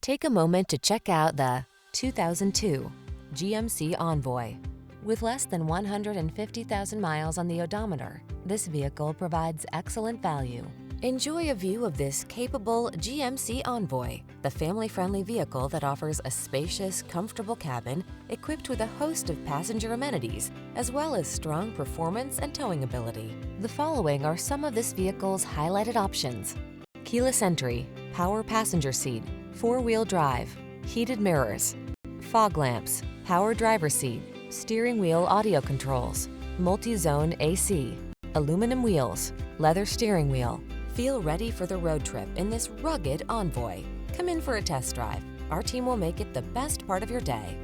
Take a moment to check out the 2002 GMC Envoy. With less than 150,000 miles on the odometer, this vehicle provides excellent value. Enjoy a view of this capable GMC Envoy, the family-friendly vehicle that offers a spacious, comfortable cabin equipped with a host of passenger amenities, as well as strong performance and towing ability. The following are some of this vehicle's highlighted options: keyless entry, power passenger seat, four-wheel drive, heated mirrors, fog lamps, power driver's seat, steering wheel audio controls, multi-zone AC, aluminum wheels, leather steering wheel. Feel ready for the road trip in this rugged Envoy. Come in for a test drive. Our team will make it the best part of your day.